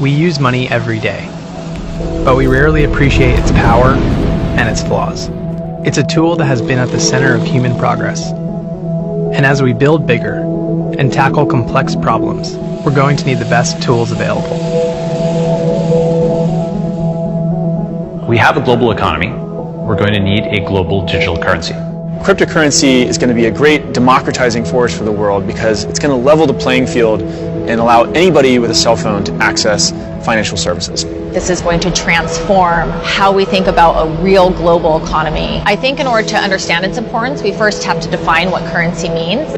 We use money every day, but we rarely appreciate its power and its flaws. It's a tool that has been at the center of human progress. And as we build bigger and tackle complex problems, we're going to need the best tools available. We have a global economy. We're going to need a global digital currency. Cryptocurrency is going to be a great democratizing force for the world because it's going to level the playing field and allow anybody with a cell phone to access financial services. This is going to transform how we think about a real global economy. I think in order to understand its importance, we first have to define what currency means.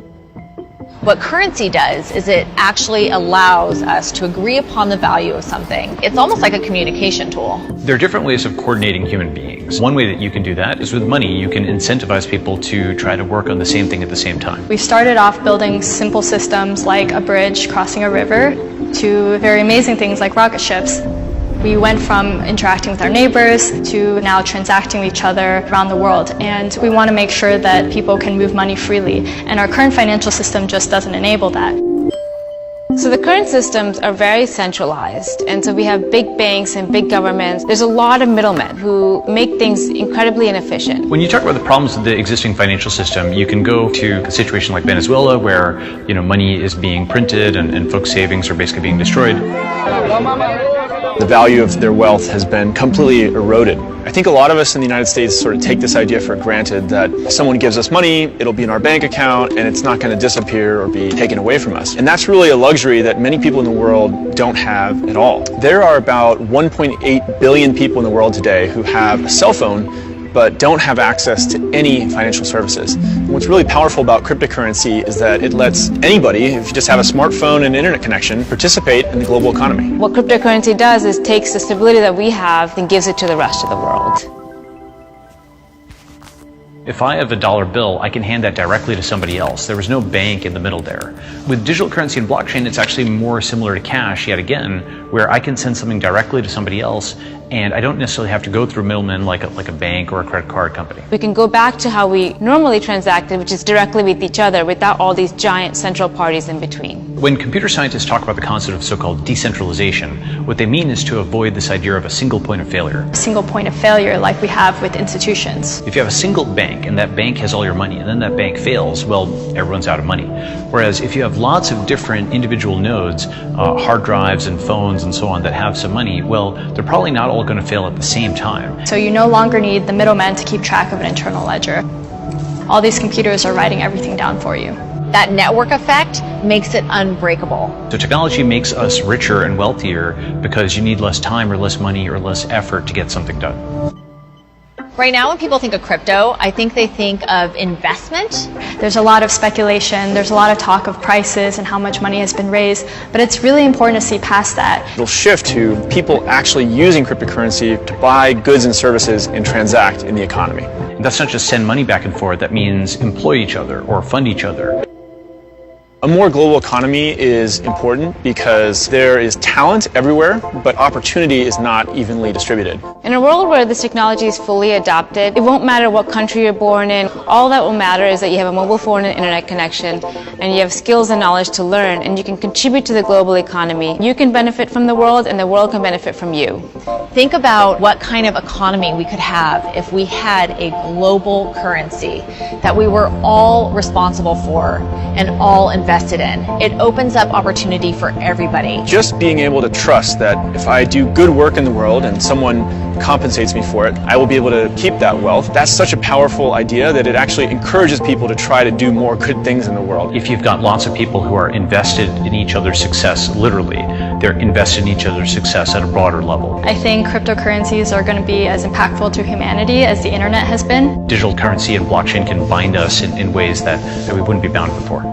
What currency does is it actually allows us to agree upon the value of something. It's almost like a communication tool. There are different ways of coordinating human beings. One way that you can do that is with money. You can incentivize people to try to work on the same thing at the same time. We started off building simple systems like a bridge crossing a river to very amazing things like rocket ships. We went from interacting with our neighbors to now transacting with each other around the world. And we want to make sure that people can move money freely. And our current financial system just doesn't enable that. So the current systems are very centralized, and so we have big banks and big governments. There's a lot of middlemen who make things incredibly inefficient. When you talk about the problems with the existing financial system, you can go to a situation like Venezuela where money is being printed and folks' savings are basically being destroyed. The value of their wealth has been completely eroded. I think a lot of us in the United States sort of take this idea for granted that if someone gives us money, it'll be in our bank account and it's not going to disappear or be taken away from us. And that's really a luxury that many people in the world don't have at all. There are about 1.8 billion people in the world today who have a cell phone but don't have access to any financial services. And what's really powerful about cryptocurrency is that it lets anybody, if you just have a smartphone and internet connection, participate in the global economy. What cryptocurrency does is takes the stability that we have and gives it to the rest of the world. If I have a dollar bill, I can hand that directly to somebody else. There was no bank in the middle there. With digital currency and blockchain, it's actually more similar to cash, yet again, where I can send something directly to somebody else, and I don't necessarily have to go through middlemen like a bank or a credit card company. We can go back to how we normally transacted, which is directly with each other without all these giant central parties in between. When computer scientists talk about the concept of so-called decentralization, what they mean is to avoid this idea of a single point of failure. A single point of failure like we have with institutions. If you have a single bank and that bank has all your money and then that bank fails, well, everyone's out of money. Whereas if you have lots of different individual nodes, hard drives and phones and so on that have some money, well, they're probably not all going to fail at the same time. So you no longer need the middleman to keep track of an internal ledger. All these computers are writing everything down for you. That network effect makes it unbreakable. So technology makes us richer and wealthier because you need less time or less money or less effort to get something done. Right now, when people think of crypto, I think they think of investment. There's a lot of speculation, there's a lot of talk of prices and how much money has been raised, but it's really important to see past that. It'll shift to people actually using cryptocurrency to buy goods and services and transact in the economy. And that's not just send money back and forth, that means employ each other or fund each other. A more global economy is important because there is talent everywhere, but opportunity is not evenly distributed. In a world where this technology is fully adopted, it won't matter what country you're born in. All that will matter is that you have a mobile phone and internet connection, and you have skills and knowledge to learn, and you can contribute to the global economy. You can benefit from the world, and the world can benefit from you. Think about what kind of economy we could have if we had a global currency that we were all responsible for and all invested in. It opens up opportunity for everybody. Just being able to trust that if I do good work in the world and someone compensates me for it, I will be able to keep that wealth. That's such a powerful idea that it actually encourages people to try to do more good things in the world. If you've got lots of people who are invested in each other's success, literally, they're invested in each other's success at a broader level. I think cryptocurrencies are going to be as impactful to humanity as the internet has been. Digital currency and blockchain can bind us in ways that we wouldn't be bound before.